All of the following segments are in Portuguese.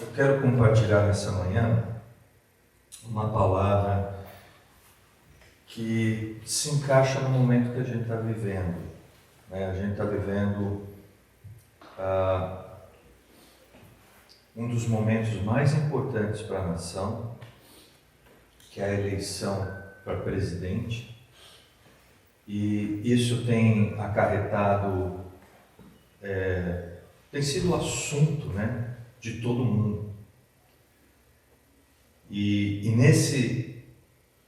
Eu quero compartilhar nessa manhã uma palavra que se encaixa no momento que a gente está vivendo. A gente está vivendo um dos momentos mais importantes para a nação, que é a eleição para presidente, e isso tem acarretado, tem sido o assunto, de todo mundo. E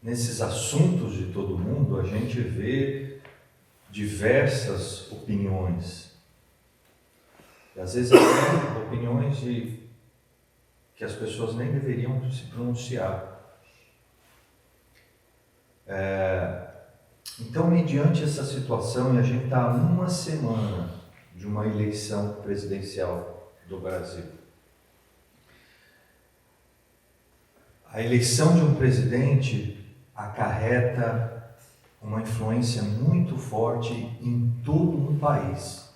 nesses assuntos de todo mundo, a gente vê diversas opiniões. E às vezes até opiniões que as pessoas nem deveriam se pronunciar. Então, mediante essa situação, e a gente está a uma semana de uma eleição presidencial do Brasil. A eleição de um presidente acarreta uma influência muito forte em todo um país.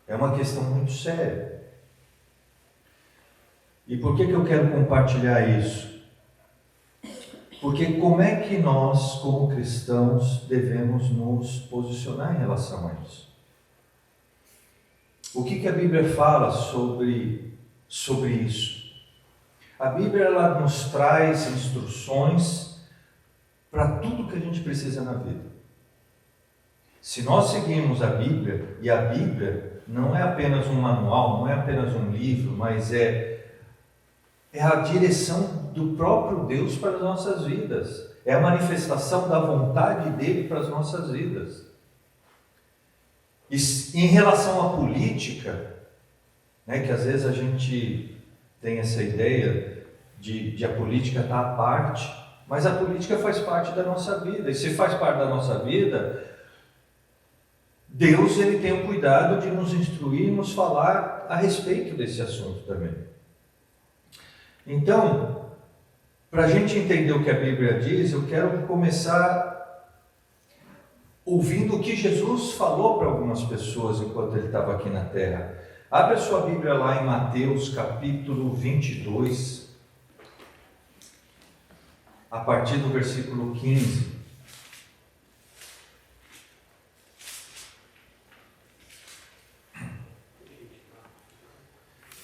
É uma questão muito séria. E por que eu quero compartilhar isso? Porque como é que nós, como cristãos, devemos nos posicionar em relação a isso? O que a Bíblia fala sobre isso? A Bíblia ela nos traz instruções para tudo que a gente precisa na vida. Se nós seguirmos a Bíblia, e a Bíblia não é apenas um manual, não é apenas um livro, mas é a direção do próprio Deus para as nossas vidas. É a manifestação da vontade dele para as nossas vidas. E em relação à política, que às vezes a gente tem essa ideia de a política estar à parte, mas a política faz parte da nossa vida. E se faz parte da nossa vida, Deus ele tem o cuidado de nos instruir e nos falar a respeito desse assunto também. Então, para a gente entender o que a Bíblia diz, eu quero começar ouvindo o que Jesus falou para algumas pessoas enquanto ele estava aqui na terra. Abre a sua Bíblia lá em Mateus capítulo 22, a partir do versículo 15.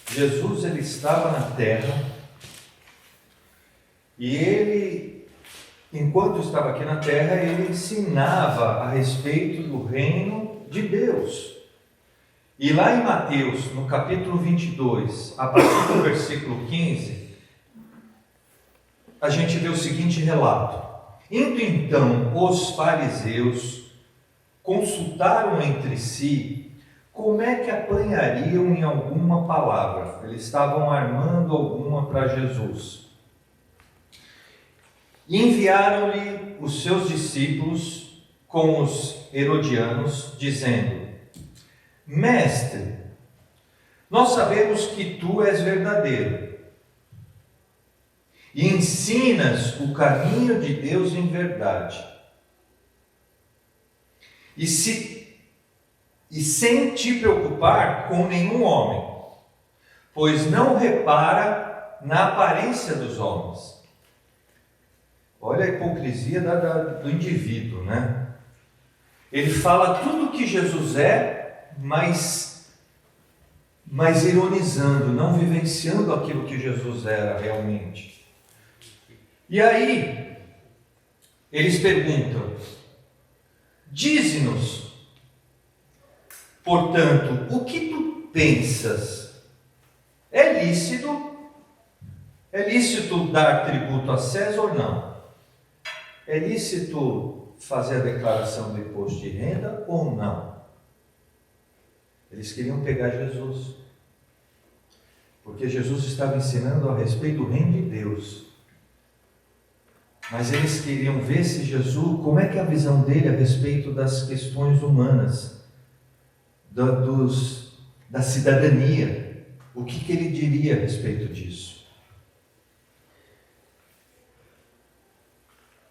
Jesus ele estava na terra e ele, enquanto estava aqui na terra, ele ensinava a respeito do reino de Deus. E lá em Mateus, no capítulo 22, a partir do versículo 15, a gente vê o seguinte relato. Indo então os fariseus consultaram entre si como é que apanhariam em alguma palavra. Eles estavam armando alguma para Jesus. E enviaram-lhe os seus discípulos com os herodianos, dizendo: Mestre, nós sabemos que tu és verdadeiro e ensinas o caminho de Deus em verdade. E sem te preocupar com nenhum homem, pois não repara na aparência dos homens. Olha a hipocrisia do indivíduo, Ele fala tudo o que Jesus é, mas ironizando, não vivenciando aquilo que Jesus era realmente. E aí, eles perguntam: dize-nos, portanto, o que tu pensas? É lícito dar tributo a César ou não? É lícito fazer a declaração do imposto de renda ou não? Eles queriam pegar Jesus, porque Jesus estava ensinando a respeito do reino de Deus. Mas eles queriam ver se Jesus, como é que é a visão dele a respeito das questões humanas, da cidadania, o que ele diria a respeito disso.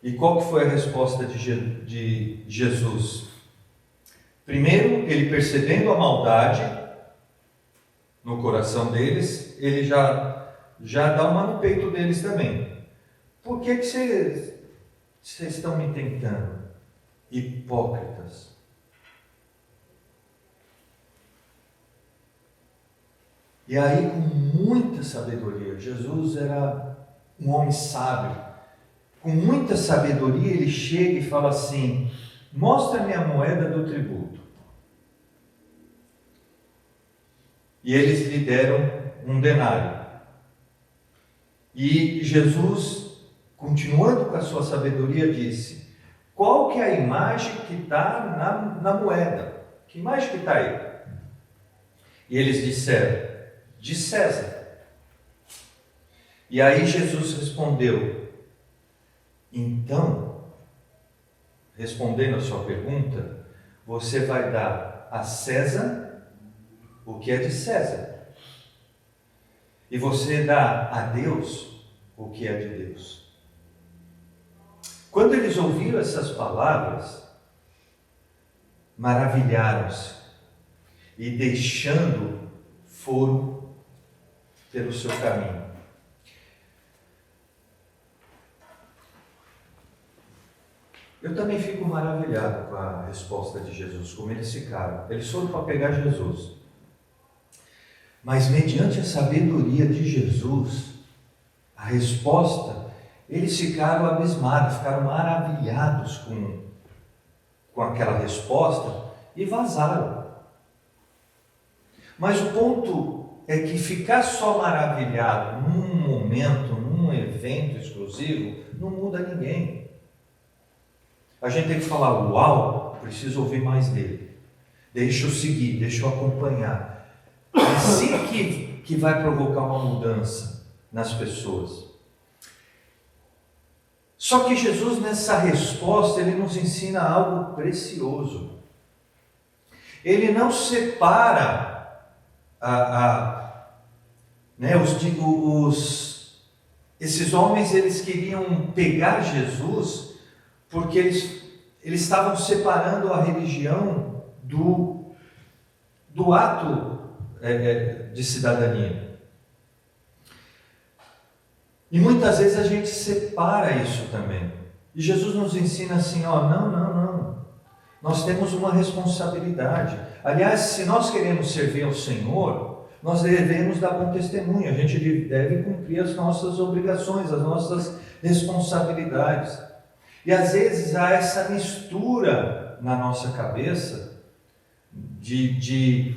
E qual que foi a resposta de Jesus? Primeiro, ele percebendo a maldade, no coração deles, ele já dá uma no peito deles também. Por que vocês estão me tentando? Hipócritas. E aí, com muita sabedoria, Jesus era um homem sábio. Com muita sabedoria, ele chega e fala assim: mostra-me a moeda do tributo. E eles lhe deram um denário. E Jesus, continuando com a sua sabedoria, disse: qual que é a imagem que está na moeda? Que imagem que está aí? E eles disseram: de César. E aí Jesus respondeu: então, respondendo a sua pergunta, você vai dar a César o que é de César, e você dá a Deus o que é de Deus. Quando eles ouviram essas palavras, maravilharam-se e, deixando, foram pelo seu caminho. Eu também fico maravilhado com a resposta de Jesus, como eles ficaram. Eles foram para pegar Jesus. Mas, mediante a sabedoria de Jesus, a resposta, eles ficaram abismados, ficaram maravilhados com aquela resposta e vazaram. Mas o ponto é que ficar só maravilhado num momento, num evento exclusivo, não muda ninguém. A gente tem que falar: uau, preciso ouvir mais dele. Deixa eu seguir, deixa eu acompanhar. É assim que vai provocar uma mudança nas pessoas. Só que Jesus, nessa resposta, ele nos ensina algo precioso. Ele não separa esses homens, eles queriam pegar Jesus porque eles estavam separando a religião do ato de cidadania. E muitas vezes a gente separa isso também. E Jesus nos ensina assim: não. Nós temos uma responsabilidade. Aliás, se nós queremos servir ao Senhor, nós devemos dar bom testemunho. A gente deve cumprir as nossas obrigações, as nossas responsabilidades. E às vezes há essa mistura na nossa cabeça de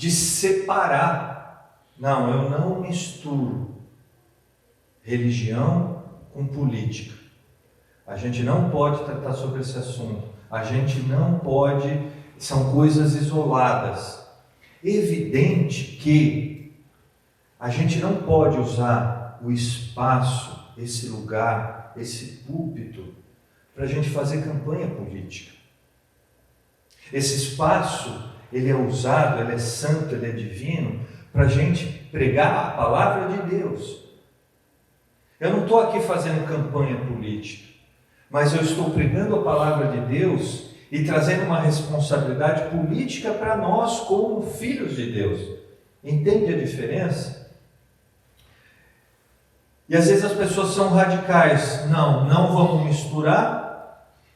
separar. Não, eu não misturo religião com política. A gente não pode tratar sobre esse assunto. A gente não pode, são coisas isoladas. Evidente que a gente não pode usar o espaço, esse lugar, esse púlpito, para a gente fazer campanha política. Esse espaço, ele é usado, ele é santo, ele é divino, para a gente pregar a palavra de Deus. Eu não estou aqui fazendo campanha política, mas eu estou pregando a palavra de Deus e trazendo uma responsabilidade política para nós como filhos de Deus. Entende a diferença? E às vezes as pessoas são radicais. Não vamos misturar,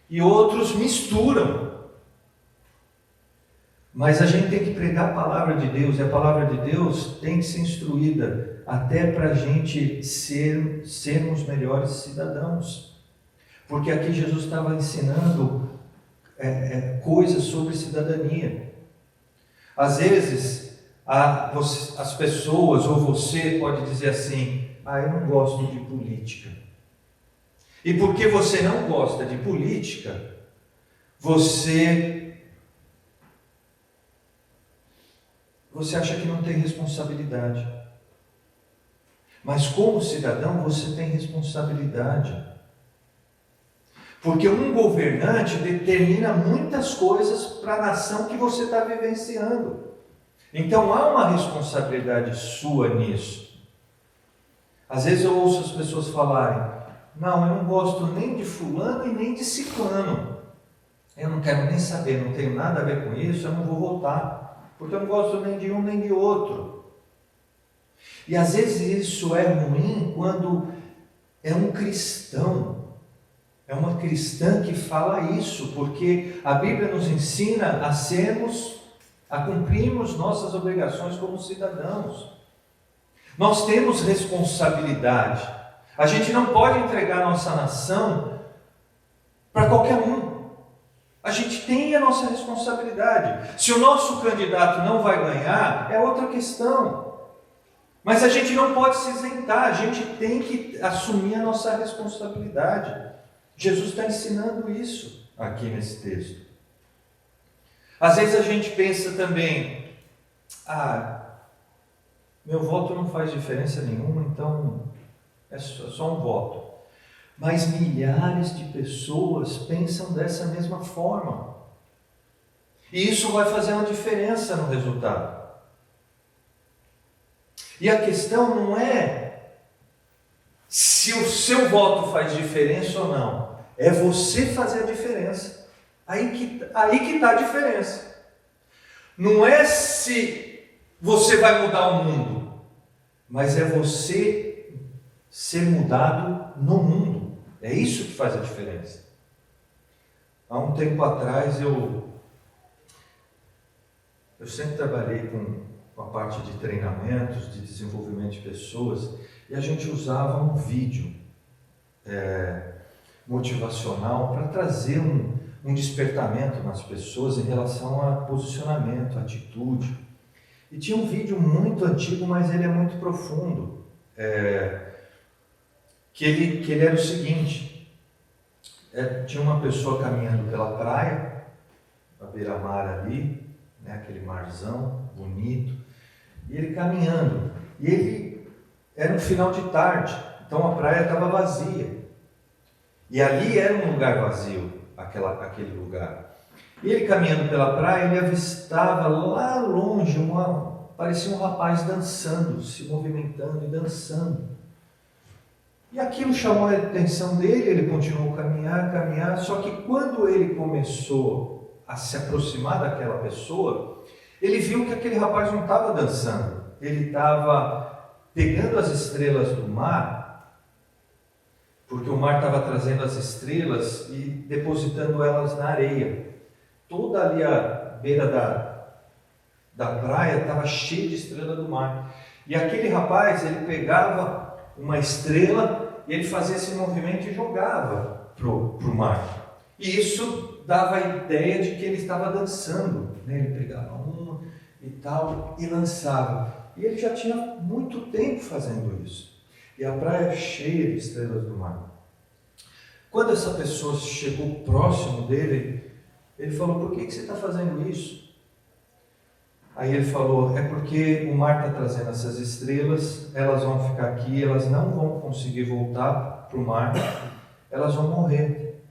e outros misturam. Mas a gente tem que pregar a palavra de Deus, e a palavra de Deus tem que ser instruída, até para a gente sermos melhores cidadãos. Porque aqui Jesus estava ensinando coisas sobre cidadania. Às vezes, as pessoas, ou você pode dizer assim: eu não gosto de política. E porque você não gosta de política, você acha que não tem responsabilidade. Mas como cidadão, você tem responsabilidade. Porque um governante determina muitas coisas para a nação que você está vivenciando. Então há uma responsabilidade sua nisso. Às vezes eu ouço as pessoas falarem: não, eu não gosto nem de fulano e nem de ciclano. Eu não quero nem saber, não tenho nada a ver com isso, eu não vou votar. Porque eu não gosto nem de um nem de outro. E às vezes isso é ruim quando é um cristão, é uma cristã que fala isso, porque a Bíblia nos ensina a cumprirmos nossas obrigações como cidadãos. Nós temos responsabilidade. A gente não pode entregar a nossa nação para qualquer um. A gente tem a nossa responsabilidade. Se o nosso candidato não vai ganhar, é outra questão. Mas a gente não pode se isentar, a gente tem que assumir a nossa responsabilidade. Jesus está ensinando isso aqui nesse texto. Às vezes a gente pensa também, meu voto não faz diferença nenhuma, então é só um voto. Mas milhares de pessoas pensam dessa mesma forma. E isso vai fazer uma diferença no resultado. E a questão não é se o seu voto faz diferença ou não. É você fazer a diferença. Aí que está a diferença. Não é se você vai mudar o mundo, mas é você ser mudado no mundo. É isso que faz a diferença. Há um tempo atrás eu sempre trabalhei com a parte de treinamentos, de desenvolvimento de pessoas, e a gente usava um vídeo motivacional para trazer um despertamento nas pessoas em relação a posicionamento, atitude. E tinha um vídeo muito antigo, mas ele é muito profundo, que ele era o seguinte: tinha uma pessoa caminhando pela praia, a beira-mar ali, né, aquele marzão bonito, e ele caminhando, e ele era um final de tarde, então a praia estava vazia, e ali era um lugar vazio, aquele lugar. E ele caminhando pela praia, ele avistava lá longe, parecia um rapaz dançando, se movimentando e dançando. E aquilo chamou a atenção dele, ele continuou a caminhar, só que quando ele começou a se aproximar daquela pessoa, ele viu que aquele rapaz não estava dançando, ele estava pegando as estrelas do mar, porque o mar estava trazendo as estrelas e depositando elas na areia. Toda ali a beira da praia estava cheia de estrela do mar. E aquele rapaz, ele pegava uma estrela e ele fazia esse movimento e jogava para o mar. E isso dava a ideia de que ele estava dançando, né? Ele pegava uma e tal e lançava. E ele já tinha muito tempo fazendo isso. E a praia cheia de estrelas do mar. Quando essa pessoa chegou próximo dele, ele falou: por que você está fazendo isso? Aí ele falou: é porque o mar está trazendo essas estrelas, elas vão ficar aqui, elas não vão conseguir voltar para o mar, elas vão morrer.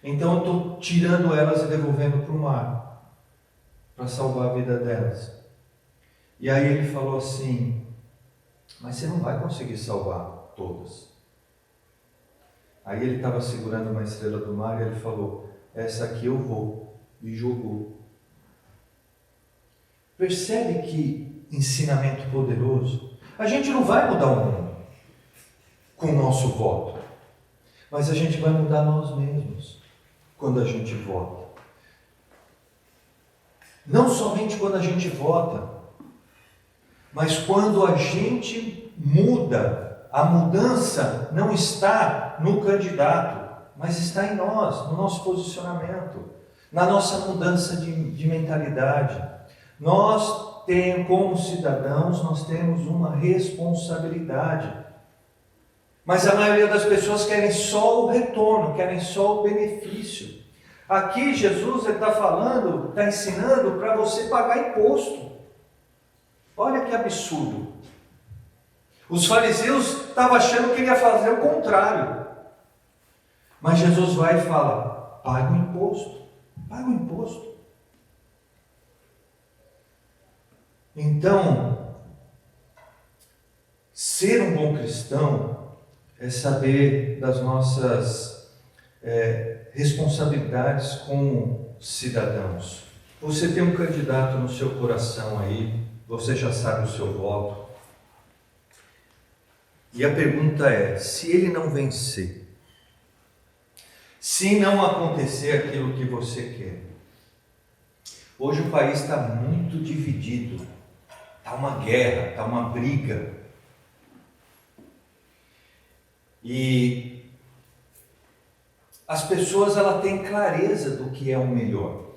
Então eu estou tirando elas e devolvendo para o mar, para salvar a vida delas. E aí ele falou assim: mas você não vai conseguir salvar todas. Aí ele estava segurando uma estrela do mar e ele falou: essa aqui eu vou. E jogou. Percebe que ensinamento poderoso? A gente não vai mudar o mundo com o nosso voto, mas a gente vai mudar nós mesmos quando a gente vota. Não somente quando a gente vota, mas quando a gente muda. A mudança não está no candidato, mas está em nós, no nosso posicionamento, na nossa mudança de mentalidade. Nós como cidadãos, nós temos uma responsabilidade. Mas a maioria das pessoas querem só o retorno, querem só o benefício. Aqui Jesus está falando, está ensinando para você pagar imposto. Olha que absurdo. Os fariseus estavam achando que ele ia fazer o contrário. Mas Jesus vai e fala: paga o imposto. Paga o imposto. Então, ser um bom cristão é saber das nossas responsabilidades como cidadãos. Você tem um candidato no seu coração aí, você já sabe o seu voto. E a pergunta é: se ele não vencer, se não acontecer aquilo que você quer? Hoje o país está muito dividido, está uma guerra, está uma briga. E as pessoas têm clareza do que é o melhor.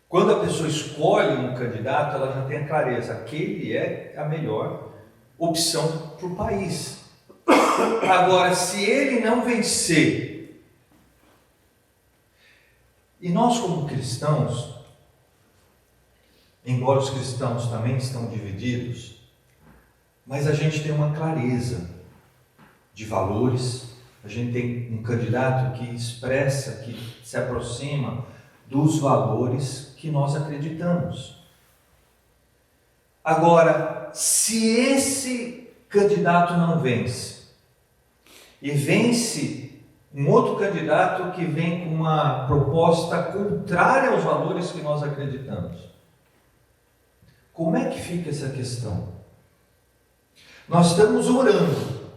Quando a pessoa escolhe um candidato, ela já tem a clareza, aquele é a melhor opção para o país. Agora, se ele não vencer, e nós como cristãos, embora os cristãos também estão divididos, mas a gente tem uma clareza de valores, a gente tem um candidato que expressa, que se aproxima dos valores que nós acreditamos. Agora, se esse candidato não vence, e vence um outro candidato que vem com uma proposta contrária aos valores que nós acreditamos, como é que fica essa questão? Nós estamos orando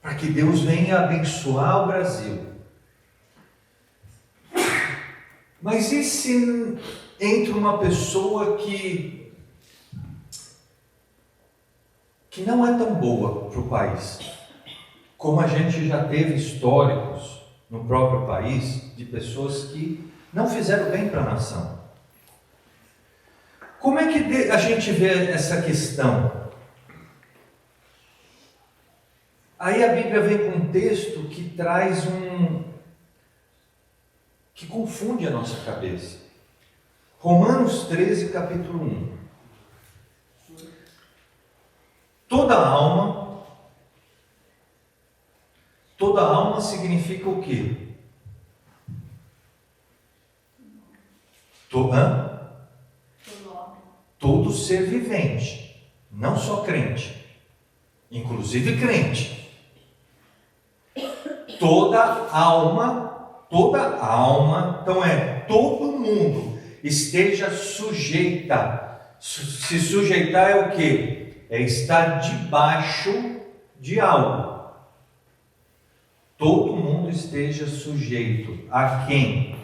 para que Deus venha abençoar o Brasil. Mas e se entra uma pessoa que não é tão boa para o país? Como a gente já teve históricos no próprio país de pessoas que não fizeram bem para a nação. Como é que a gente vê essa questão? Aí a Bíblia vem com um texto que traz que confunde a nossa cabeça. Romanos 13, capítulo 1. Toda alma significa o quê? Todo ser vivente, não só crente, inclusive crente. Toda alma, então todo mundo esteja sujeita. Se sujeitar é o quê? É estar debaixo de algo. Todo mundo esteja sujeito a quem?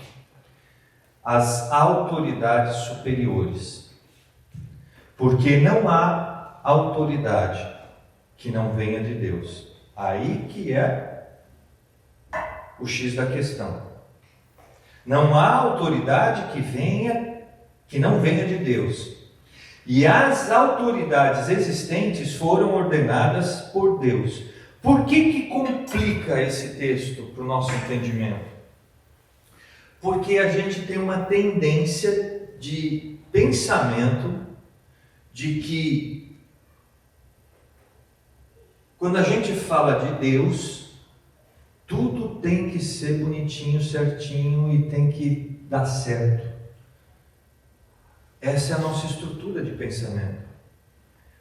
Às autoridades superiores. Porque não há autoridade que não venha de Deus. Aí que é o X da questão. Não há autoridade que não venha de Deus. E as autoridades existentes foram ordenadas por Deus. Por que complica esse texto para o nosso entendimento? Porque a gente tem uma tendência de pensamento de que quando a gente fala de Deus, tudo tem que ser bonitinho, certinho e tem que dar certo. Essa é a nossa estrutura de pensamento.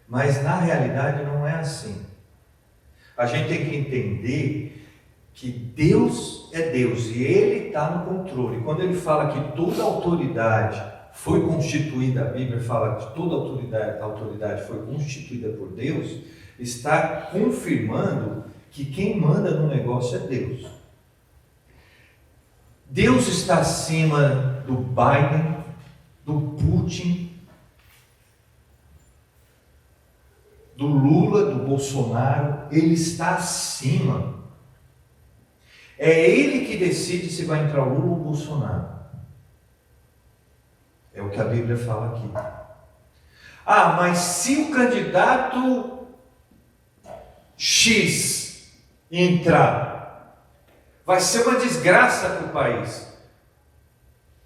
Mas na realidade não é assim. A gente tem que entender que Deus é Deus e Ele está no controle. Quando Ele fala que toda autoridade foi constituída, a Bíblia fala que toda autoridade foi constituída por Deus, está confirmando que quem manda no negócio é Deus. Deus está acima do Biden, do Putin, do Lula, do Bolsonaro. Ele está acima. É Ele que decide se vai entrar o Lula ou o Bolsonaro. É o que a Bíblia fala aqui. Ah, mas se o candidato X entrar, vai ser uma desgraça para o país.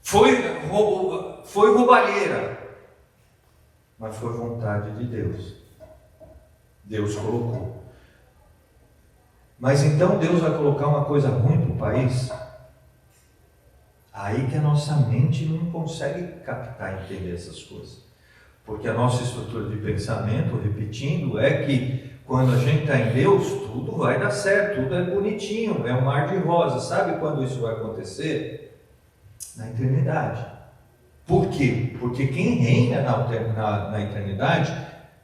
Foi roubalheira, mas foi vontade de Deus. Deus colocou. Mas então Deus vai colocar uma coisa ruim para o país? Aí que a nossa mente não consegue captar e entender essas coisas. Porque a nossa estrutura de pensamento, repetindo, é que quando a gente está em Deus, tudo vai dar certo, tudo é bonitinho, é um mar de rosa. Sabe quando isso vai acontecer? Na eternidade. Por quê? Porque quem reina na eternidade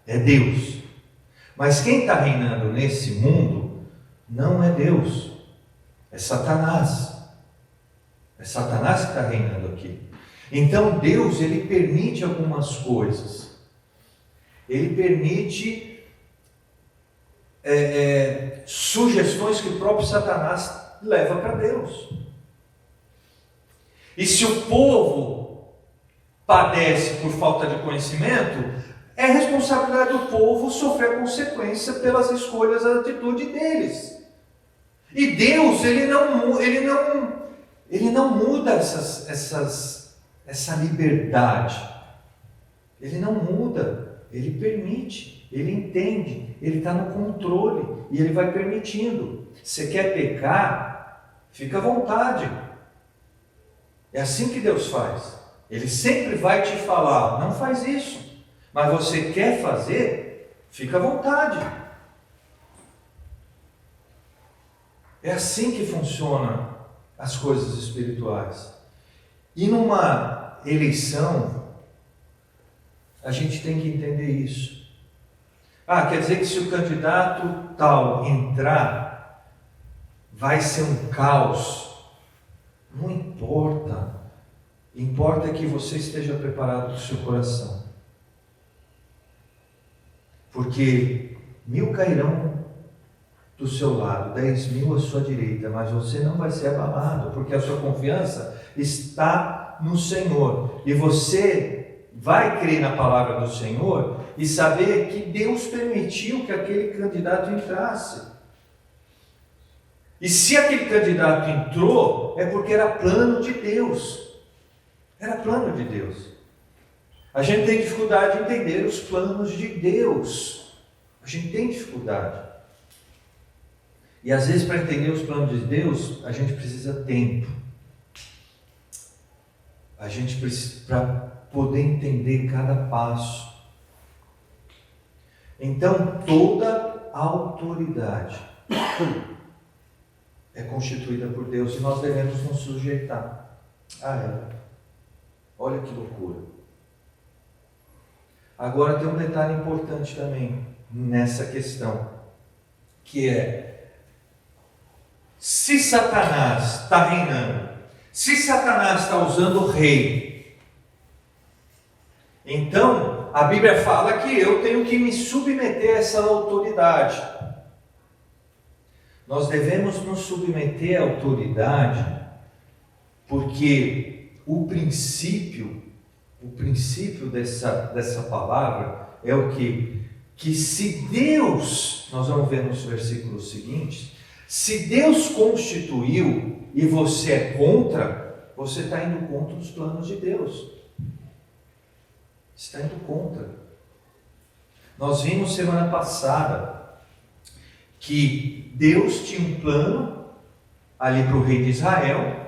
é Deus. Mas quem está reinando nesse mundo não é Deus, é Satanás. É Satanás que está reinando aqui. Então Deus, ele permite algumas coisas. Ele permite sugestões que o próprio Satanás leva para Deus. E se o povo padece por falta de conhecimento, é responsabilidade do povo sofrer a consequência pelas escolhas, a atitude deles. E Deus, ele não muda essa liberdade. Ele não muda, ele permite, ele entende, ele está no controle e ele vai permitindo. Você quer pecar? Fica à vontade. É assim que Deus faz. Ele sempre vai te falar, não faz isso. Mas você quer fazer? Fica à vontade. É assim que funcionam as coisas espirituais. E numa eleição, a gente tem que entender isso. Quer dizer que se o candidato tal entrar, vai ser um caos. Não importa. Importa que você esteja preparado com o seu coração. Porque 1000 cairão do seu lado, 10.000 à sua direita, mas você não vai ser abalado, porque a sua confiança está no Senhor. E você vai crer na palavra do Senhor e saber que Deus permitiu que aquele candidato entrasse. E se aquele candidato entrou, é porque era plano de Deus. Era plano de Deus. A gente tem dificuldade de entender os planos de Deus. A gente tem dificuldade. E às vezes, para entender os planos de Deus, a gente precisa de tempo. A gente precisa, para poder entender cada passo. Então, toda a autoridade é constituída por Deus e nós devemos nos sujeitar a ela. Olha que loucura. Agora tem um detalhe importante também nessa questão, que é: se Satanás está reinando, se Satanás está usando o rei, então a Bíblia fala que eu tenho que me submeter a essa autoridade. Nós devemos nos submeter à autoridade, porque o princípio dessa palavra é o quê? Que se Deus, nós vamos ver nos versículos seguintes, se Deus constituiu e você é contra, você está indo contra os planos de Deus. Está indo contra. Nós vimos semana passada que Deus tinha um plano ali para o rei de Israel,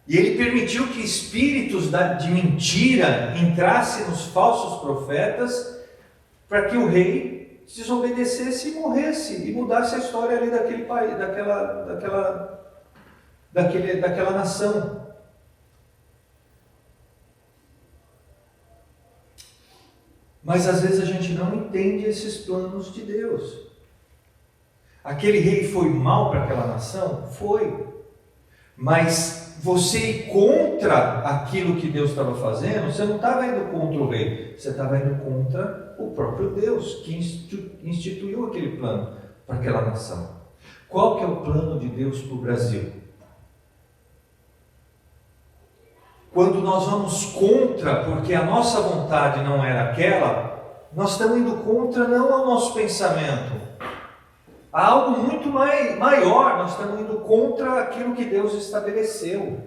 e ele permitiu que espíritos de mentira entrassem nos falsos profetas, para que o rei desobedecesse e morresse, e mudasse a história ali daquele país, daquela nação. Mas às vezes a gente não entende esses planos de Deus. Aquele rei foi mal para aquela nação? Foi. Mas você ir contra aquilo que Deus estava fazendo, você não estava indo contra o rei, você estava indo contra o próprio Deus, que instituiu aquele plano para aquela nação. Qual que é o plano de Deus para o Brasil? Quando nós vamos contra, porque a nossa vontade não era aquela, nós estamos indo contra não ao nosso pensamento, há algo muito maior, nós estamos indo contra aquilo que Deus estabeleceu.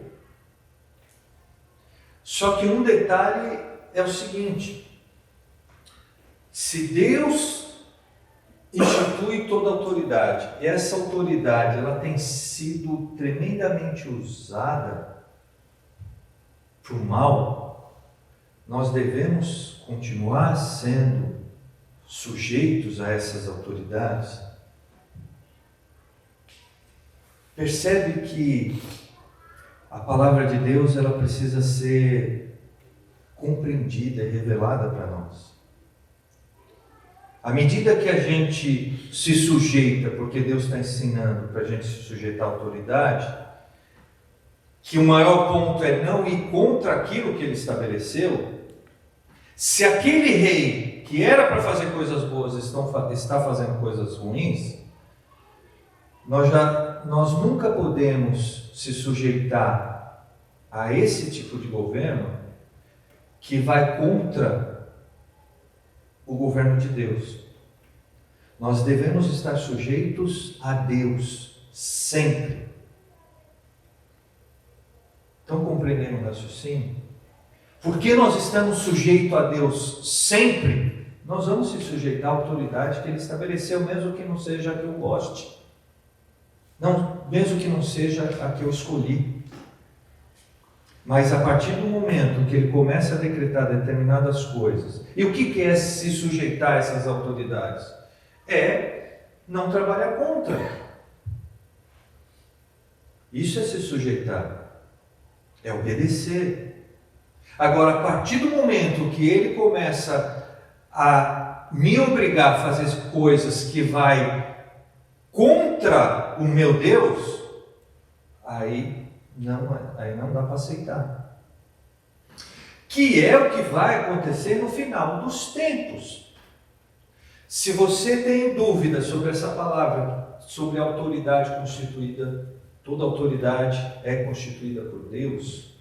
Só que um detalhe é o seguinte: se Deus institui toda a autoridade, e essa autoridade ela tem sido tremendamente usada para o mal, nós devemos continuar sendo sujeitos a essas autoridades. Percebe que a palavra de Deus ela precisa ser compreendida e revelada para nós. À medida que a gente se sujeita, porque Deus está ensinando para a gente se sujeitar à autoridade, que o maior ponto é não ir contra aquilo que Ele estabeleceu. Se aquele rei que era para fazer coisas boas está fazendo coisas ruins, nós nunca podemos se sujeitar a esse tipo de governo que vai contra o governo de Deus. Nós devemos estar sujeitos a Deus sempre. Estão compreendendo o raciocínio? Porque nós estamos sujeitos a Deus sempre, nós vamos se sujeitar à autoridade que Ele estabeleceu, mesmo que não seja a que eu goste. Não, mesmo que não seja a que eu escolhi. Mas a partir do momento que Ele começa a decretar determinadas coisas, e o que é se sujeitar a essas autoridades? É não trabalhar contra. Isso é se sujeitar, é obedecer. Agora, a partir do momento que Ele começa a me obrigar a fazer coisas que vai contra o meu Deus, aí não dá para aceitar. Que é o que vai acontecer no final dos tempos. Se você tem dúvida sobre essa palavra, sobre a autoridade constituída, toda autoridade é constituída por Deus,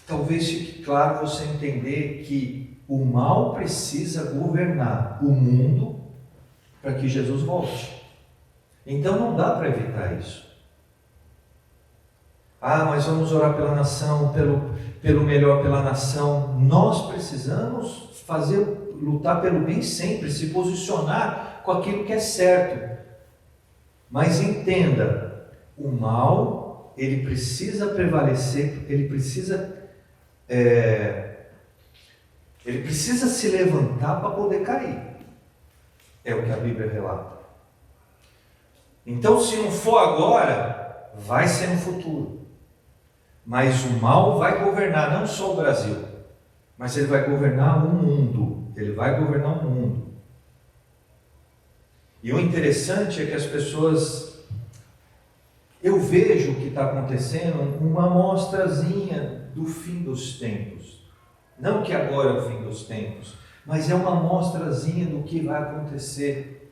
talvez fique claro você entender que o mal precisa governar o mundo para que Jesus volte. Então não dá para evitar isso. Mas vamos orar pela nação, pelo melhor pela nação. Nós precisamos lutar pelo bem sempre, se posicionar com aquilo que é certo. Mas entenda, o mal, ele precisa prevalecer, ele precisa se levantar para poder cair. É o que a Bíblia relata. Então, se não for agora, vai ser no futuro. Mas o mal vai governar não só o Brasil, mas ele vai governar o mundo. Ele vai governar o mundo. E o interessante é que as pessoas... Eu vejo o que está acontecendo, uma amostrazinha do fim dos tempos. Não que agora é o fim dos tempos, mas é uma amostrazinha do que vai acontecer.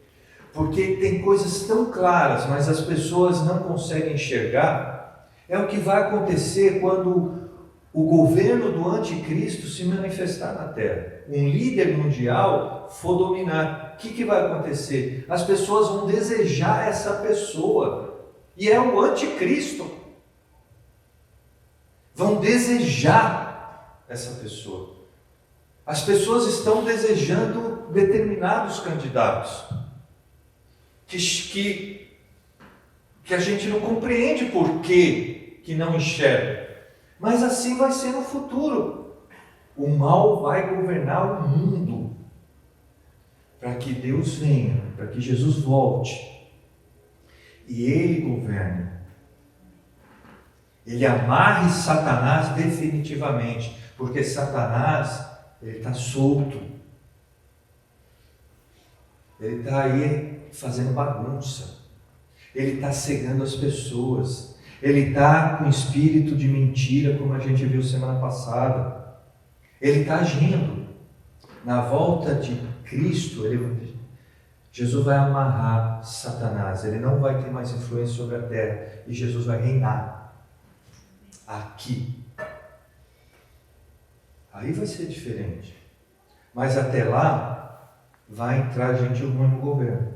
Porque tem coisas tão claras, mas as pessoas não conseguem enxergar. É o que vai acontecer quando o governo do anticristo se manifestar na terra. Um líder mundial for dominar. O que vai acontecer? As pessoas vão desejar essa pessoa. E é o anticristo. Vão desejar essa pessoa. As pessoas estão desejando determinados candidatos. Que a gente não compreende por que não enxerga. Mas assim vai ser no futuro. O mal vai governar o mundo. Para que Deus venha, para que Jesus volte. E Ele governe. Ele amarre Satanás definitivamente. Porque Satanás, ele está solto. Ele está aí fazendo bagunça. Ele está cegando as pessoas. Ele está com espírito de mentira, como a gente viu semana passada. Ele está agindo. Na volta de Cristo, Jesus vai amarrar Satanás. Ele não vai ter mais influência sobre a terra. E Jesus vai reinar aqui. Aí vai ser diferente. Mas até lá, vai entrar gente ruim no governo.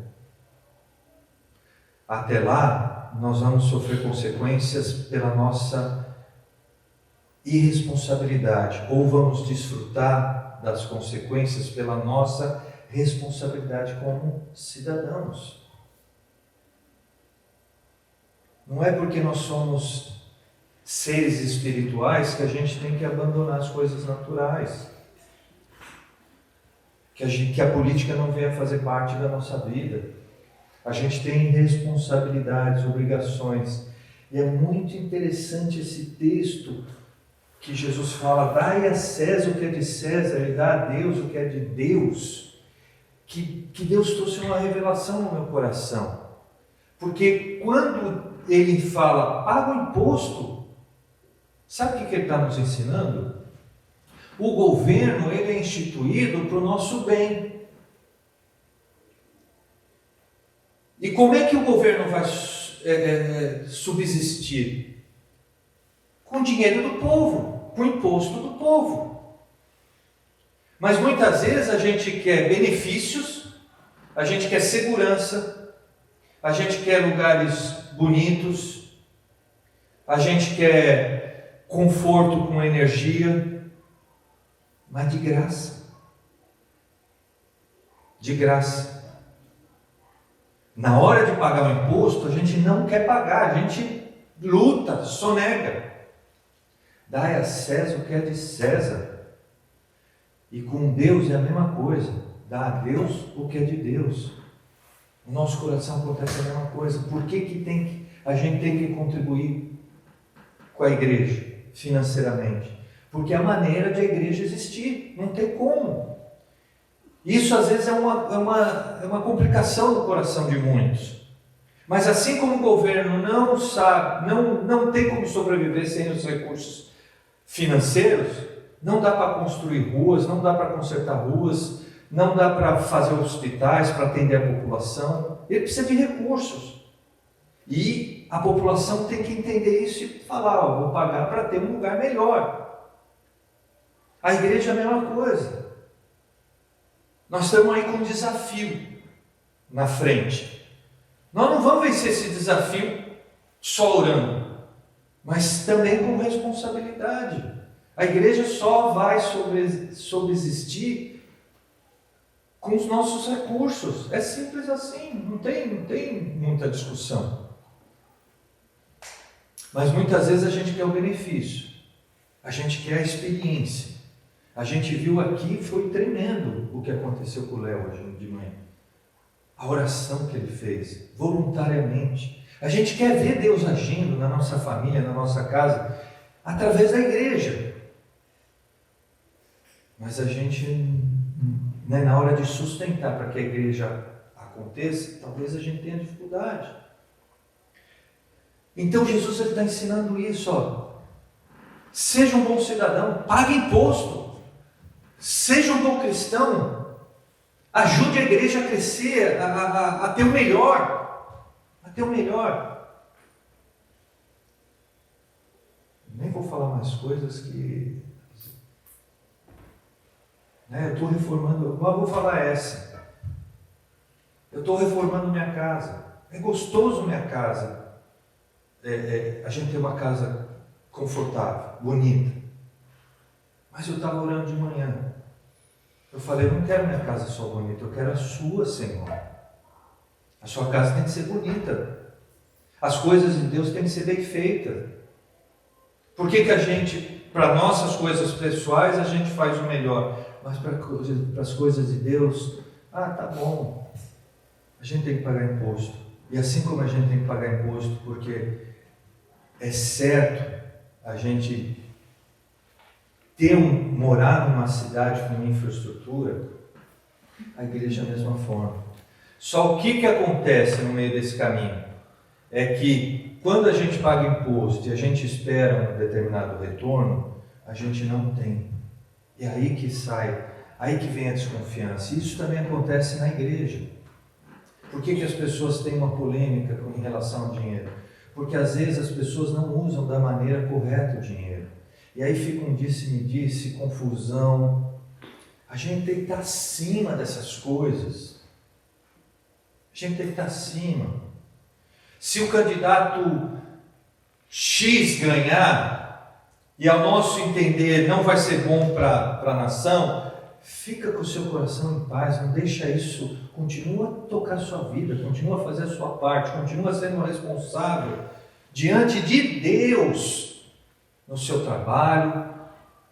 Até lá, nós vamos sofrer consequências pela nossa irresponsabilidade, ou vamos desfrutar das consequências pela nossa responsabilidade como cidadãos. Não é porque nós somos seres espirituais que a gente tem que abandonar as coisas naturais, que a política não venha fazer parte da nossa vida. A gente tem responsabilidades, obrigações. E é muito interessante esse texto que Jesus fala, dai a César o que é de César e dá a Deus o que é de Deus, que Deus trouxe uma revelação no meu coração. Porque quando ele fala, paga o imposto, sabe o que ele está nos ensinando? O governo, ele é instituído para o nosso bem. E como é que o governo vai subsistir? Com o dinheiro do povo, com o imposto do povo. Mas muitas vezes a gente quer benefícios, a gente quer segurança, a gente quer lugares bonitos, a gente quer conforto com energia, mas de graça. De graça. Na hora de pagar o imposto, a gente não quer pagar, a gente luta, sonega. Dai a César o que é de César. E com Deus é a mesma coisa. Dá a Deus o que é de Deus. No nosso coração acontece a mesma coisa. Por que a gente tem que contribuir com a igreja financeiramente? Porque é a maneira de a igreja existir. Não tem como. Isso às vezes é uma complicação no coração de muitos. Mas assim como o governo não sabe, não tem como sobreviver sem os recursos financeiros, não dá para construir ruas, não dá para consertar ruas, não dá para fazer hospitais, para atender a população. Ele precisa de recursos. E a população tem que entender isso e falar, vou pagar para ter um lugar melhor. A igreja é a mesma coisa. Nós estamos aí com um desafio na frente. Nós não vamos vencer esse desafio só orando, mas também com responsabilidade. A igreja só vai subsistir com os nossos recursos. É simples assim, não tem muita discussão. Mas muitas vezes a gente quer o benefício, a gente quer a experiência. A gente viu aqui, foi tremendo o que aconteceu com o Léo hoje de manhã. A oração que ele fez, voluntariamente. A gente quer ver Deus agindo na nossa família, na nossa casa, através da igreja. Mas a gente, na hora de sustentar para que a igreja aconteça, talvez a gente tenha dificuldade. Então Jesus está ensinando isso, ó. Seja um bom cidadão, pague imposto. Seja um bom cristão, ajude a igreja a crescer, a ter o melhor, Nem vou falar mais coisas que... eu estou reformando, mas vou falar essa. Eu estou reformando minha casa. É gostoso minha casa. A gente tem uma casa confortável, bonita. Mas eu estava orando de manhã. Eu falei, eu não quero minha casa só bonita, eu quero a sua, Senhor. A sua casa tem que ser bonita. As coisas de Deus têm que ser bem feitas. Por que a gente, para nossas coisas pessoais, a gente faz o melhor? Mas para as coisas de Deus, tá bom. A gente tem que pagar imposto. E assim como a gente tem que pagar imposto, porque é certo a gente morar numa cidade com infraestrutura, a igreja é a mesma forma. Só o que acontece no meio desse caminho? É que quando a gente paga imposto e a gente espera um determinado retorno, a gente não tem. E aí que vem a desconfiança. Isso também acontece na igreja. Por que as pessoas têm uma polêmica em relação ao dinheiro? Porque às vezes as pessoas não usam da maneira correta o dinheiro. E aí fica um disse-me-disse, confusão. A gente tem que estar acima dessas coisas. A gente tem que estar acima. Se o candidato X ganhar, e ao nosso entender não vai ser bom para a nação, fica com o seu coração em paz, não deixa isso, continua a tocar a sua vida, continua a fazer a sua parte, continua sendo responsável diante de Deus, no seu trabalho,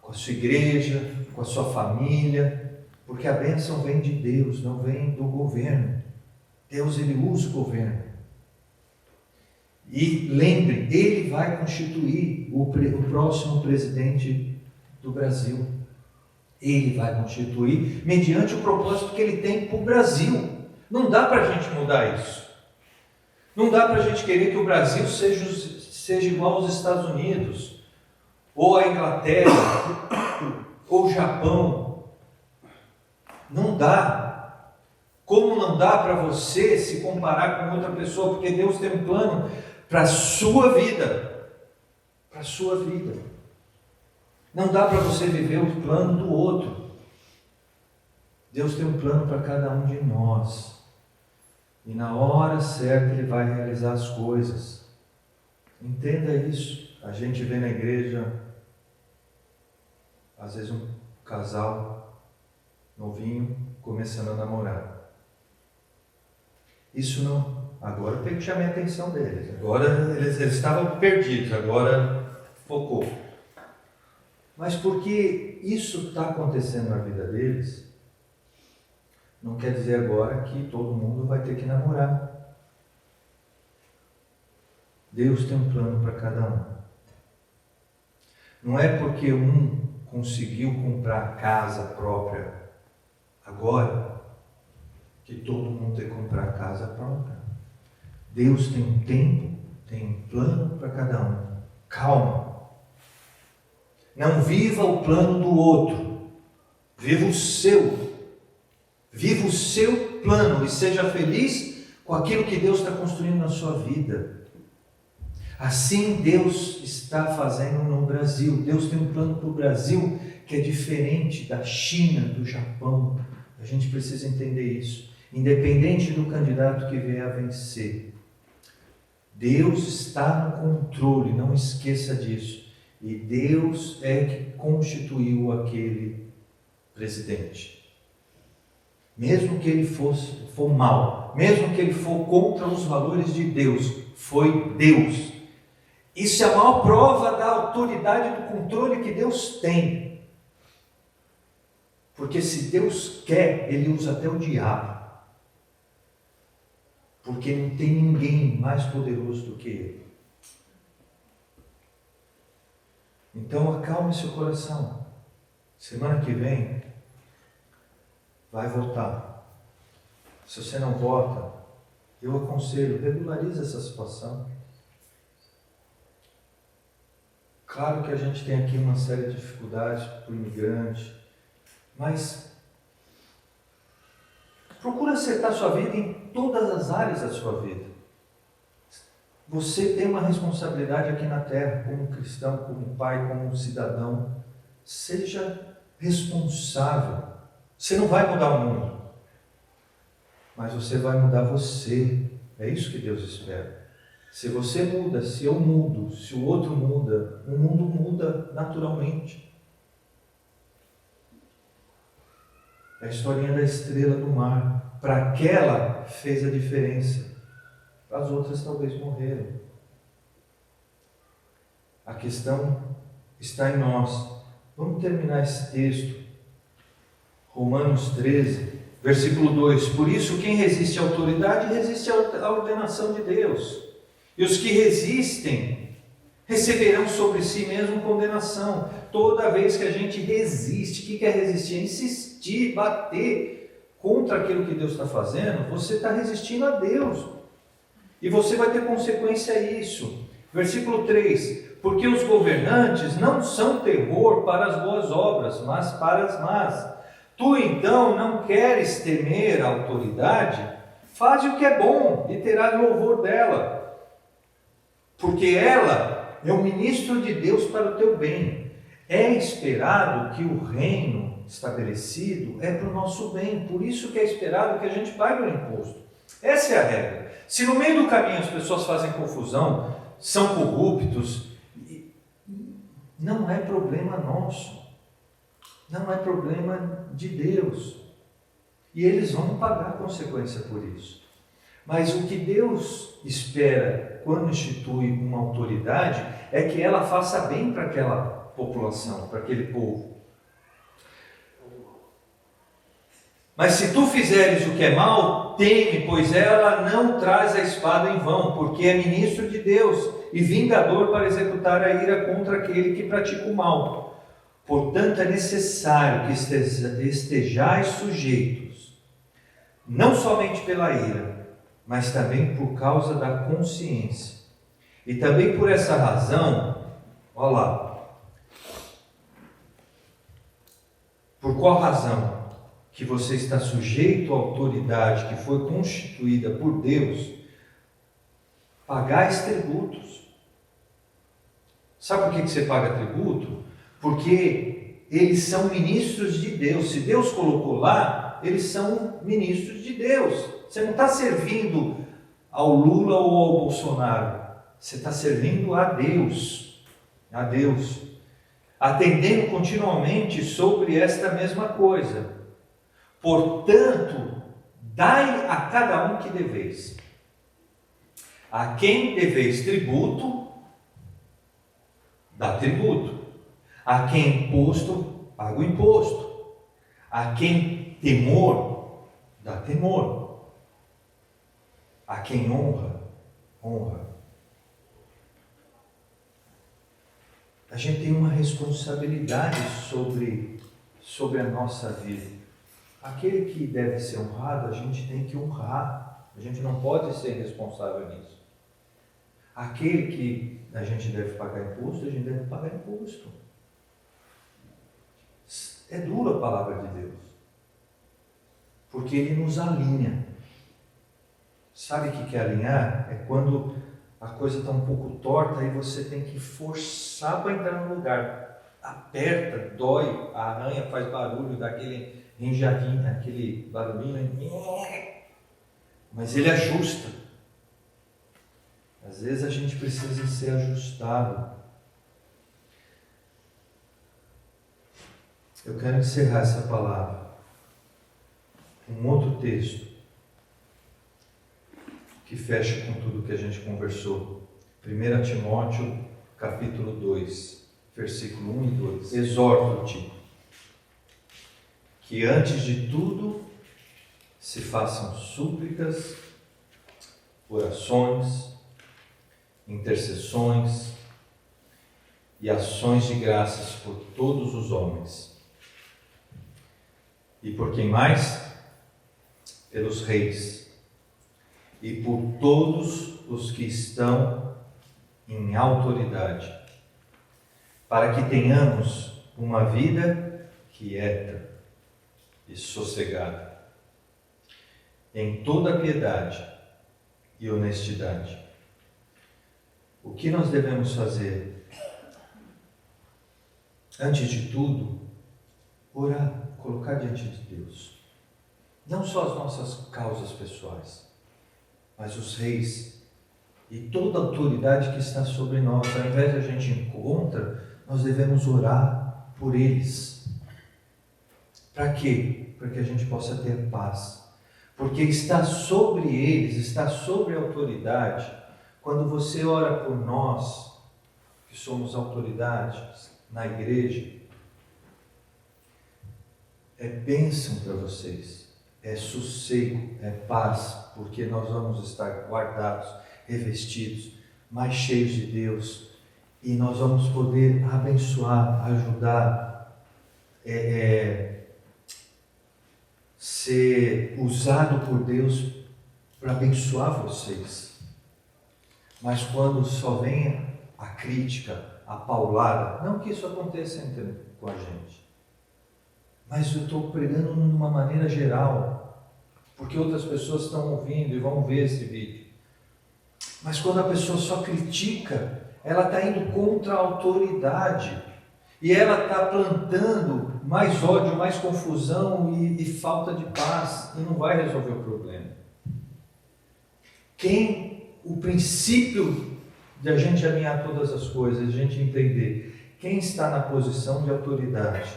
com a sua igreja, com a sua família, porque a bênção vem de Deus, não vem do governo. Deus, ele usa o governo. E lembre, ele vai constituir o próximo presidente do Brasil. Ele vai constituir mediante o propósito que ele tem para o Brasil. Não dá para a gente mudar isso. Não dá para a gente querer que o Brasil seja igual aos Estados Unidos, ou a Inglaterra, ou o Japão. Não dá. Como não dá para você se comparar com outra pessoa, porque Deus tem um plano para a sua vida. Para a sua vida. Não dá para você viver o plano do outro. Deus tem um plano para cada um de nós. E na hora certa Ele vai realizar as coisas. Entenda isso. A gente vê na igreja, às vezes um casal novinho começando a namorar. Isso não... Agora tem que chamar a atenção deles. Agora eles estavam perdidos, agora focou. Mas porque isso está acontecendo na vida deles, não quer dizer agora que todo mundo vai ter que namorar. Deus tem um plano para cada um. Não é porque um conseguiu comprar casa própria agora que todo mundo tem que comprar casa própria. Deus tem um tempo, tem um plano para cada um. Calma. Não viva o plano do outro. Viva o seu. Viva o seu plano e seja feliz com aquilo que Deus está construindo na sua vida. Assim Deus está fazendo no Brasil. Deus tem um plano para o Brasil que é diferente da China, do Japão. A gente precisa entender isso. Independente do candidato que vier a vencer, Deus está no controle, não esqueça disso. E Deus é que constituiu aquele presidente. Mesmo que ele for mal, mesmo que ele for contra os valores de Deus, foi Deus. Isso é a maior prova da autoridade do controle que Deus tem. Porque se Deus quer, Ele usa até o diabo. Porque não tem ninguém mais poderoso do que Ele. Então acalme seu coração. Semana que vem vai votar. Se você não vota, eu aconselho, regularize essa situação. Claro que a gente tem aqui uma série de dificuldades para o imigrante, mas procura acertar sua vida em todas as áreas da sua vida. Você tem uma responsabilidade aqui na terra, como cristão, como pai, como cidadão. Seja responsável. Você não vai mudar o mundo, mas você vai mudar você. É isso que Deus espera. Se você muda, se eu mudo, se o outro muda, o mundo muda naturalmente. É a historinha da estrela do mar. Para aquela fez a diferença. Para as outras talvez morreram. A questão está em nós. Vamos terminar esse texto. Romanos 13, versículo 2. Por isso, quem resiste à autoridade, resiste à ordenação de Deus. E os que resistem, receberão sobre si mesmo condenação. Toda vez que a gente resiste, o que é resistir? Insistir, bater contra aquilo que Deus está fazendo, você está resistindo a Deus. E você vai ter consequência a isso. Versículo 3. Porque os governantes não são terror para as boas obras, mas para as más. Tu então não queres temer a autoridade? Faze o que é bom e terás louvor dela. Porque ela é o ministro de Deus para o teu bem. É esperado que o reino estabelecido é para o nosso bem. Por isso que é esperado que a gente pague o imposto. Essa é a regra. Se no meio do caminho as pessoas fazem confusão, são corruptos, não é problema nosso. Não é problema de Deus. E eles vão pagar a consequência por isso. Mas o que Deus espera quando institui uma autoridade é que ela faça bem para aquela população, para aquele povo. Mas se tu fizeres o que é mal, teme, pois ela não traz a espada em vão, porque é ministro de Deus e vingador para executar a ira contra aquele que pratica o mal. Portanto, é necessário que estejais sujeitos, não somente pela ira, mas também por causa da consciência. E também por essa razão, olha lá, por qual razão? Que você está sujeito à autoridade que foi constituída por Deus, pagais tributos. Sabe por que você paga tributo? Porque eles são ministros de Deus. Se Deus colocou lá, eles são ministros de Deus. Você não está servindo ao Lula ou ao Bolsonaro. Você está servindo a Deus. A Deus. Atendendo continuamente sobre esta mesma coisa. Portanto, dai a cada um que deveis. A quem deveis tributo, dá tributo. A quem imposto, paga o imposto. A quem temor, dá temor. A quem honra, honra. A gente tem uma responsabilidade sobre a nossa vida. Aquele que deve ser honrado, a gente tem que honrar. A gente não pode ser responsável nisso. Aquele que a gente deve pagar imposto, a gente deve pagar imposto. É dura a palavra de Deus. Porque Ele nos alinha. Sabe o que é alinhar? É quando a coisa está um pouco torta e você tem que forçar para entrar no lugar. Aperta, dói, arranha, faz barulho, dá aquele rinjadinho, aquele barulhinho, mas ele ajusta. Às vezes a gente precisa ser ajustado. Eu quero encerrar essa palavra com um outro texto que fecha com tudo que a gente conversou. 1 Timóteo, capítulo 2, versículo 1 e 2. Exorto-te que antes de tudo se façam súplicas, orações, intercessões e ações de graças por todos os homens. E por quem mais? Pelos reis e por todos os que estão em autoridade, para que tenhamos uma vida quieta e sossegada, em toda piedade e honestidade. O que nós devemos fazer? Antes de tudo, orar, colocar diante de Deus. Não só as nossas causas pessoais, mas os reis e toda a autoridade que está sobre nós. Ao invés de a gente ir contra, nós devemos orar por eles. Para quê? Para que a gente possa ter paz. Porque está sobre eles, está sobre a autoridade. Quando você ora por nós, que somos autoridades na igreja, é bênção para vocês, é sossego, é paz, porque nós vamos estar guardados, revestidos, mais cheios de Deus, e nós vamos poder abençoar, ajudar, ser usado por Deus para abençoar vocês. Mas quando só vem a crítica, a paulada, não que isso aconteça com a gente, mas eu estou pregando de uma maneira geral, porque outras pessoas estão ouvindo e vão ver esse vídeo. Mas quando a pessoa só critica, ela está indo contra a autoridade, e ela está plantando mais ódio, mais confusão e falta de paz, e não vai resolver o problema. O princípio de a gente alinhar todas as coisas, a gente entender quem está na posição de autoridade,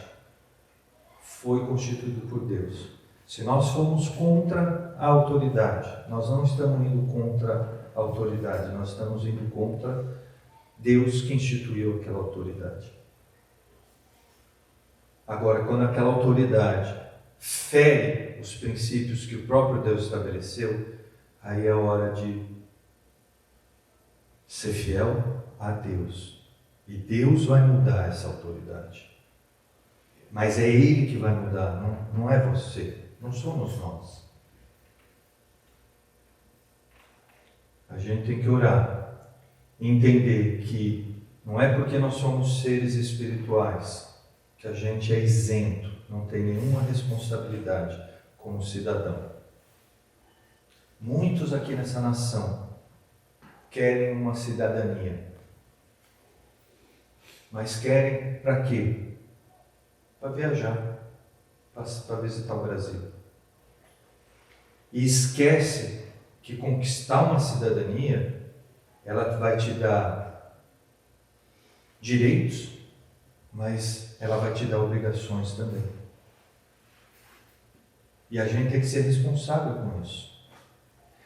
foi constituído por Deus. Se nós formos contra a autoridade, nós não estamos indo contra a autoridade, nós estamos indo contra Deus que instituiu aquela autoridade. Agora, quando aquela autoridade fere os princípios que o próprio Deus estabeleceu, aí é hora de ser fiel a Deus. E Deus vai mudar essa autoridade. Mas é Ele que vai mudar, não é você, não somos nós. A gente tem que orar e entender que não é porque nós somos seres espirituais que a gente é isento, não tem nenhuma responsabilidade como cidadão. Muitos aqui nessa nação querem uma cidadania. Mas querem para quê? Para viajar, para visitar o Brasil. E esquece que conquistar uma cidadania, ela vai te dar direitos, mas ela vai te dar obrigações também. E a gente tem que ser responsável com isso.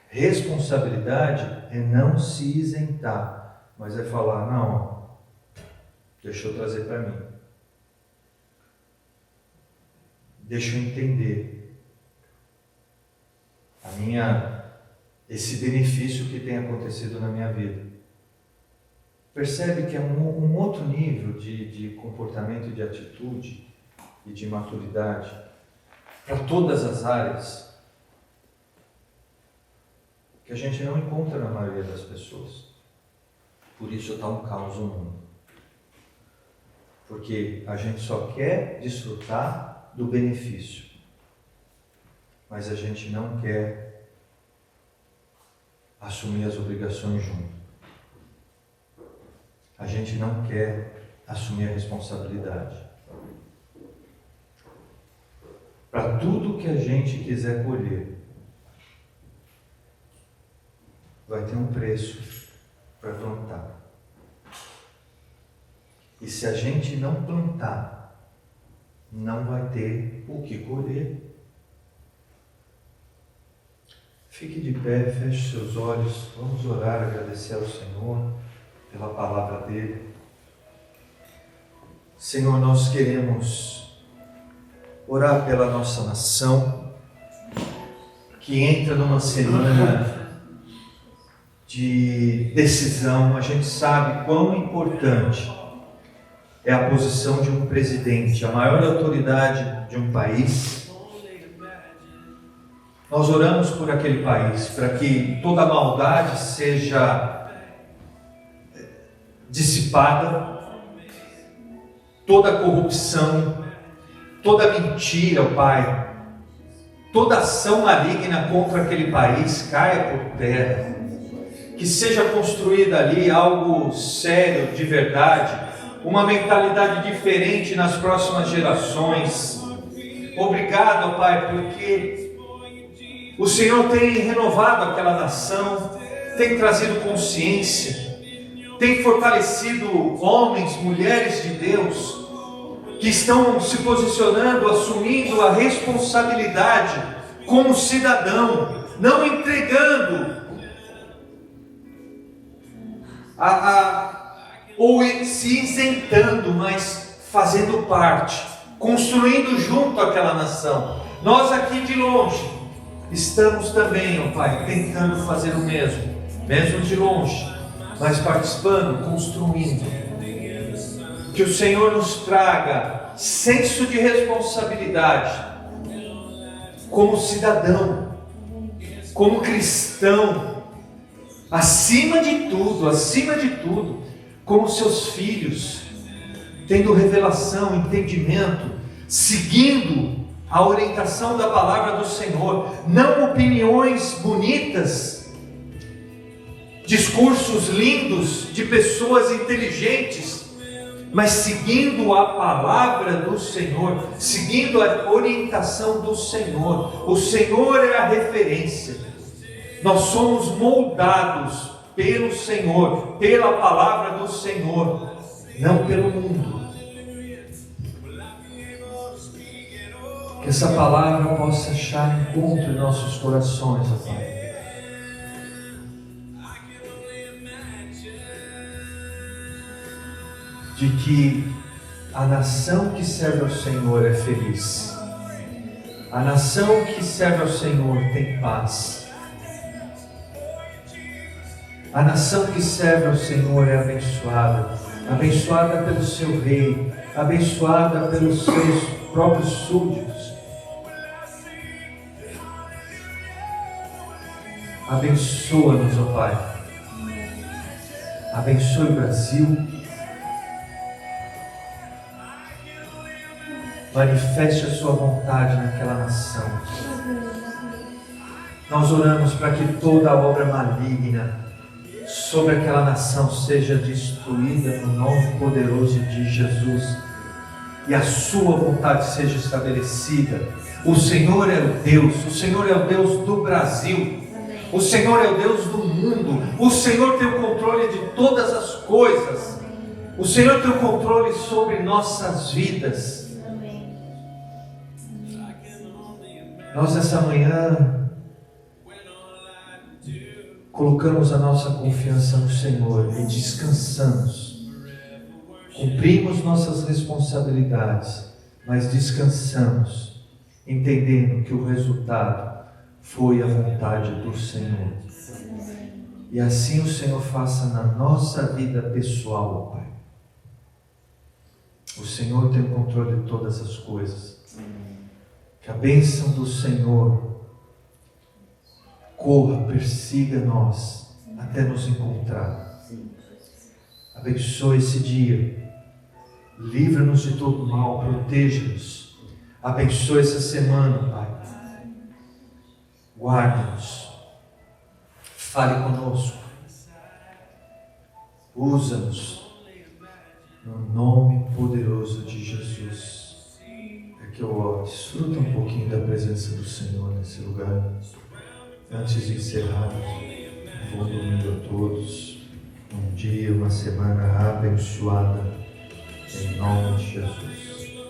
Responsabilidade é não se isentar, mas é falar, não, deixa eu trazer para mim. Deixa eu entender esse benefício que tem acontecido na minha vida. Percebe que é um outro nível de comportamento e de atitude e de maturidade para todas as áreas que a gente não encontra na maioria das pessoas. Por isso está um caos no mundo. Porque a gente só quer desfrutar do benefício, mas a gente não quer assumir as obrigações junto. A gente não quer assumir a responsabilidade. Para tudo que a gente quiser colher, vai ter um preço para plantar. E se a gente não plantar, não vai ter o que colher. Fique de pé, feche seus olhos, vamos orar, agradecer ao Senhor pela palavra dele. Senhor, nós queremos orar pela nossa nação, que entra numa semana de decisão. A gente sabe quão importante é a posição de um presidente, a maior autoridade de um país. Nós oramos por aquele país, para que toda maldade seja dissipada, toda corrupção, toda mentira, ó Pai, toda ação maligna contra aquele país caia por terra, que seja construída ali algo sério, de verdade, uma mentalidade diferente nas próximas gerações. Obrigado, ó Pai, porque o Senhor tem renovado aquela nação, tem trazido consciência, tem fortalecido homens, mulheres de Deus, que estão se posicionando, assumindo a responsabilidade como cidadão, não entregando ou se isentando, mas fazendo parte, construindo junto aquela nação. Nós aqui de longe estamos também, ó Pai, tentando fazer o mesmo de longe, mas participando, construindo. Que o Senhor nos traga senso de responsabilidade como cidadão, como cristão, acima de tudo, como seus filhos, tendo revelação, entendimento, seguindo a orientação da palavra do Senhor, não opiniões bonitas, discursos lindos de pessoas inteligentes, mas seguindo a palavra do Senhor, seguindo a orientação do Senhor. O Senhor é a referência. Nós somos moldados pelo Senhor, pela palavra do Senhor, não pelo mundo. Que essa palavra possa achar encontro em nossos corações, ó Pai. De que a nação que serve ao Senhor é feliz. A nação que serve ao Senhor tem paz. A nação que serve ao Senhor é abençoada. Abençoada pelo seu rei. Abençoada pelos seus próprios súditos. Abençoa-nos, ó Pai. Abençoe o Brasil. Manifeste a sua vontade naquela nação. Nós oramos para que toda obra maligna sobre aquela nação seja destruída no nome poderoso de Jesus. E a sua vontade seja estabelecida. O Senhor é o Deus. O Senhor é o Deus do Brasil. O Senhor é o Deus do mundo. O Senhor tem o controle de todas as coisas. O Senhor tem o controle sobre nossas vidas. Nós essa manhã colocamos a nossa confiança no Senhor e descansamos. Cumprimos nossas responsabilidades, mas descansamos, entendendo que o resultado foi a vontade do Senhor. E assim o Senhor faça na nossa vida pessoal, Pai. O Senhor tem o controle de todas as coisas. Que a bênção do Senhor corra, persiga nós até nos encontrar. Abençoe esse dia. Livra-nos de todo mal, proteja-nos. Abençoe essa semana, Pai. Guarda-nos. Fale conosco. Usa-nos. No nome poderoso de Jesus. Que eu desfruto um pouquinho da presença do Senhor nesse lugar. Antes de encerrar, bom domingo a todos. Um dia, uma semana abençoada, em nome de Jesus.